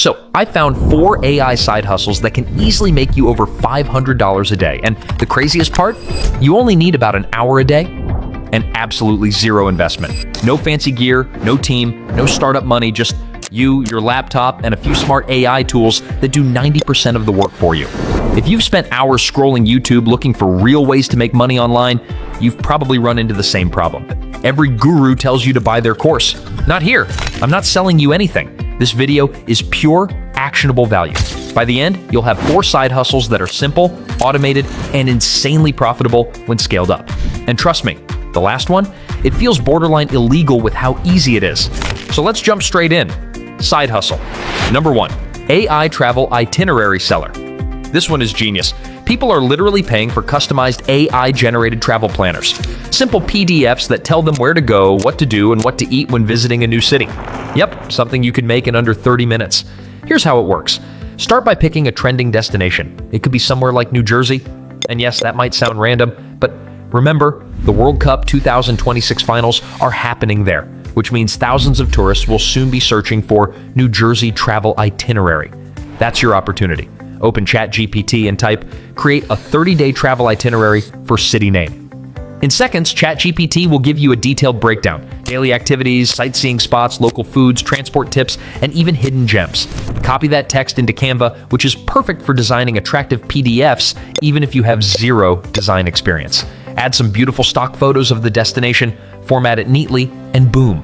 So I found 4 AI side hustles that can easily make you over $500 a day. And the craziest part, you only need about an hour a day and absolutely zero investment. No fancy gear, no team, no startup money, just you, your laptop, and a few smart AI tools that do 90% of the work for you. If you've spent hours scrolling YouTube looking for real ways to make money online, you've probably run into the same problem. Every guru tells you to buy their course. Not here. I'm not selling you anything. This video is pure, actionable value. By the end, you'll have 4 side hustles that are simple, automated, and insanely profitable when scaled up. And trust me, the last one, it feels borderline illegal with how easy it is. So let's jump straight in. Side hustle. Number 1, AI travel itinerary seller. This one is genius. People are literally paying for customized AI-generated travel planners. Simple PDFs that tell them where to go, what to do, and what to eat when visiting a new city. Yep, something you can make in under 30 minutes. Here's how it works. Start by picking a trending destination. It could be somewhere like New Jersey. And yes, that might sound random, but remember, the World Cup 2026 finals are happening there, which means thousands of tourists will soon be searching for New Jersey travel itinerary. That's your opportunity. Open ChatGPT and type, create a 30-day travel itinerary for city name. In seconds, ChatGPT will give you a detailed breakdown, daily activities, sightseeing spots, local foods, transport tips, and even hidden gems. Copy that text into Canva, which is perfect for designing attractive PDFs, even if you have zero design experience. Add some beautiful stock photos of the destination, format it neatly, and boom,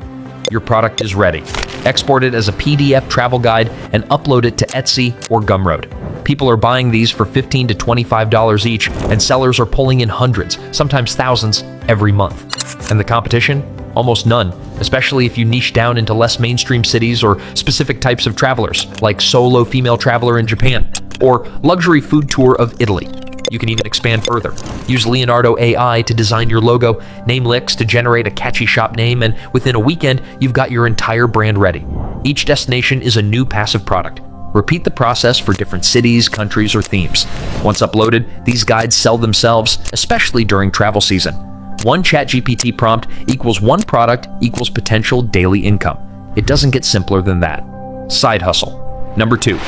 your product is ready. Export it as a PDF travel guide and upload it to Etsy or Gumroad. People are buying these for $15 to $25 each, and sellers are pulling in hundreds, sometimes thousands, every month. And the competition? Almost none, especially if you niche down into less mainstream cities or specific types of travelers, like solo female traveler in Japan, or luxury food tour of Italy. You can even expand further. Use Leonardo AI to design your logo, name licks to generate a catchy shop name, and within a weekend, you've got your entire brand ready. Each destination is a new passive product. Repeat the process for different cities, countries, or themes. Once uploaded, these guides sell themselves, especially during travel season. One ChatGPT prompt equals one product equals potential daily income. It doesn't get simpler than that. Side hustle. Number 2,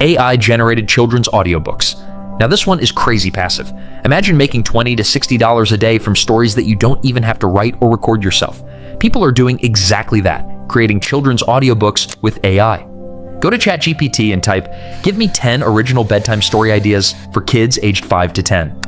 AI-generated children's audiobooks. Now this one is crazy passive. Imagine making $20 to $60 a day from stories that you don't even have to write or record yourself. People are doing exactly that, creating children's audiobooks with AI. Go to ChatGPT and type, give me 10 original bedtime story ideas for kids aged 5 to 10.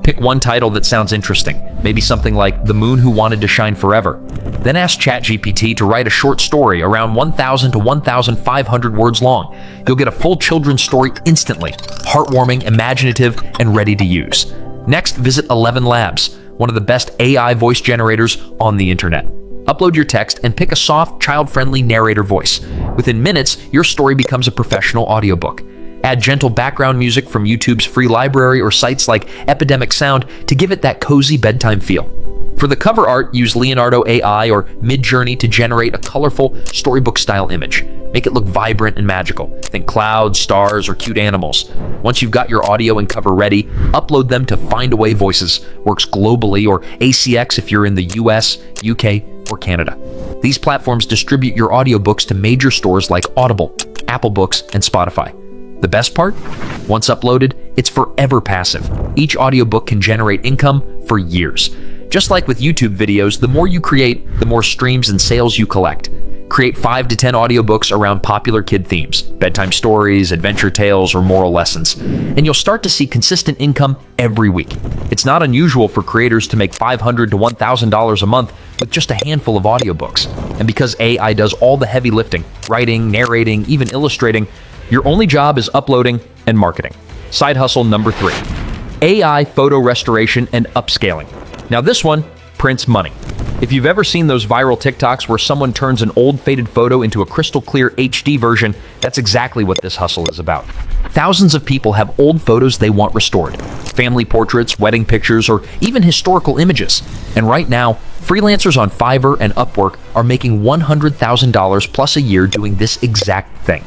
Pick one title that sounds interesting, maybe something like The Moon Who Wanted to Shine Forever. Then ask ChatGPT to write a short story around 1,000 to 1,500 words long. You'll get a full children's story instantly, heartwarming, imaginative, and ready to use. Next, visit 11 Labs, one of the best AI voice generators on the internet. Upload your text and pick a soft, child-friendly narrator voice. Within minutes, your story becomes a professional audiobook. Add gentle background music from YouTube's free library or sites like Epidemic Sound to give it that cozy bedtime feel. For the cover art, use Leonardo AI or Midjourney to generate a colorful, storybook-style image. Make it look vibrant and magical. Think clouds, stars, or cute animals. Once you've got your audio and cover ready, upload them to Findaway Voices, works globally, or ACX if you're in the US, UK, or Canada. These platforms distribute your audiobooks to major stores like Audible, Apple Books, and Spotify. The best part? Once uploaded, it's forever passive. Each audiobook can generate income for years. Just like with YouTube videos, the more you create, the more streams and sales you collect. Create 5 to 10 audiobooks around popular kid themes, bedtime stories, adventure tales, or moral lessons, and you'll start to see consistent income every week. It's not unusual for creators to make $500 to $1,000 a month with just a handful of audiobooks. And because AI does all the heavy lifting, writing, narrating, even illustrating, your only job is uploading and marketing. Side hustle number 3, AI photo restoration and upscaling. Now this one prints money. If you've ever seen those viral TikToks where someone turns an old faded photo into a crystal clear HD version, that's exactly what this hustle is about. Thousands of people have old photos they want restored. Family portraits, wedding pictures, or even historical images. And right now, freelancers on Fiverr and Upwork are making $100,000 plus a year doing this exact thing.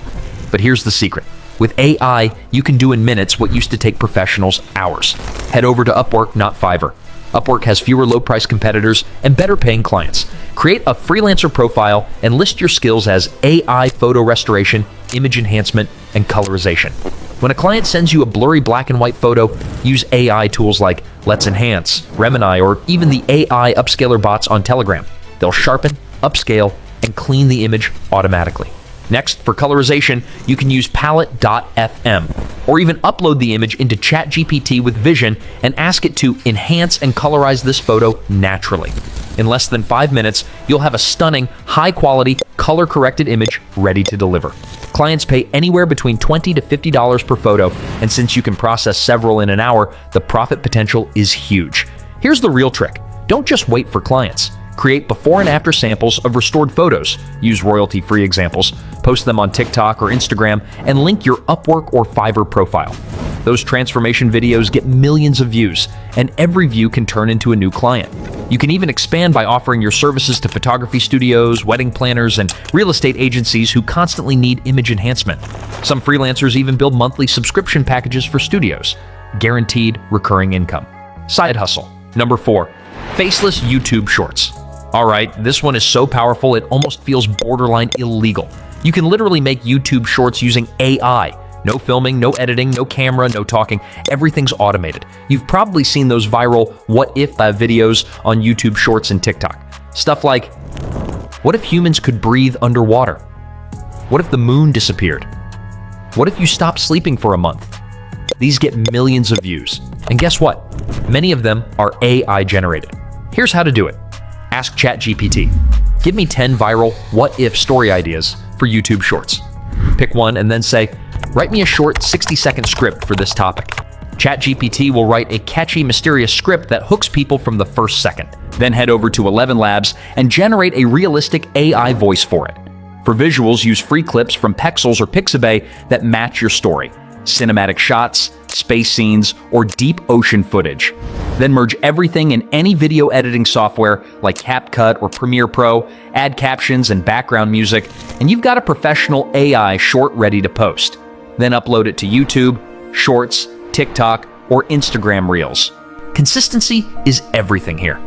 But here's the secret. With AI, you can do in minutes what used to take professionals hours. Head over to Upwork, not Fiverr. Upwork has fewer low-price competitors and better-paying clients. Create a freelancer profile and list your skills as AI photo restoration, image enhancement, and colorization. When a client sends you a blurry black and white photo, use AI tools like Let's Enhance, Remini, or even the AI upscaler bots on Telegram. They'll sharpen, upscale, and clean the image automatically. Next, for colorization, you can use palette.fm, or even upload the image into ChatGPT with Vision and ask it to enhance and colorize this photo naturally. In less than 5 minutes, you'll have a stunning, high-quality, color-corrected image ready to deliver. Clients pay anywhere between $20 to $50 per photo, and since you can process several in an hour, the profit potential is huge. Here's the real trick. Don't just wait for clients. Create before and after samples of restored photos. Use royalty-free examples. Post them on TikTok or Instagram and link your Upwork or Fiverr profile. Those transformation videos get millions of views, and every view can turn into a new client. You can even expand by offering your services to photography studios, wedding planners, and real estate agencies who constantly need image enhancement. Some freelancers even build monthly subscription packages for studios. Guaranteed recurring income. Side hustle. Number 4. Faceless YouTube Shorts. Alright, this one is so powerful it almost feels borderline illegal. You can literally make YouTube Shorts using AI. No filming, no editing, no camera, no talking. Everything's automated. You've probably seen those viral what if videos on YouTube Shorts and TikTok. Stuff like, what if humans could breathe underwater? What if the moon disappeared? What if you stopped sleeping for a month? These get millions of views. And guess what? Many of them are AI generated. Here's how to do it. Ask ChatGPT. Give me 10 viral what-if story ideas for YouTube Shorts. Pick one and then say, write me a short 60-second script for this topic. ChatGPT will write a catchy, mysterious script that hooks people from the first second. Then head over to 11 Labs and generate a realistic AI voice for it. For visuals, use free clips from Pexels or Pixabay that match your story. Cinematic shots, space scenes, or deep ocean footage. Then merge everything in any video editing software like CapCut or Premiere Pro, add captions and background music, and you've got a professional AI short ready to post. Then upload it to YouTube, Shorts, TikTok, or Instagram Reels. Consistency is everything here.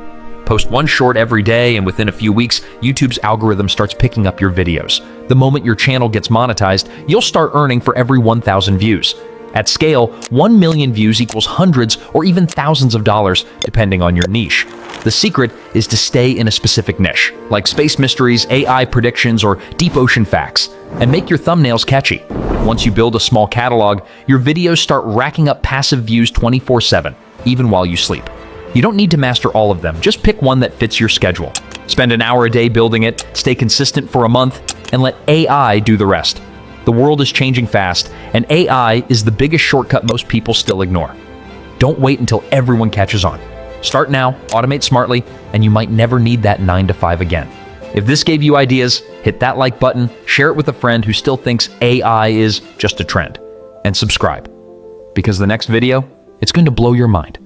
Post one short every day, and within a few weeks, YouTube's algorithm starts picking up your videos. The moment your channel gets monetized, you'll start earning for every 1,000 views. At scale, 1 million views equals hundreds or even thousands of dollars, depending on your niche. The secret is to stay in a specific niche, like space mysteries, AI predictions, or deep ocean facts, and make your thumbnails catchy. Once you build a small catalog, your videos start racking up passive views 24/7, even while you sleep. You don't need to master all of them, just pick one that fits your schedule. Spend an hour a day building it, stay consistent for a month, and let AI do the rest. The world is changing fast, and AI is the biggest shortcut most people still ignore. Don't wait until everyone catches on. Start now, automate smartly, and you might never need that 9 to 5 again. If this gave you ideas, hit that like button, share it with a friend who still thinks AI is just a trend, and subscribe. Because the next video, it's going to blow your mind.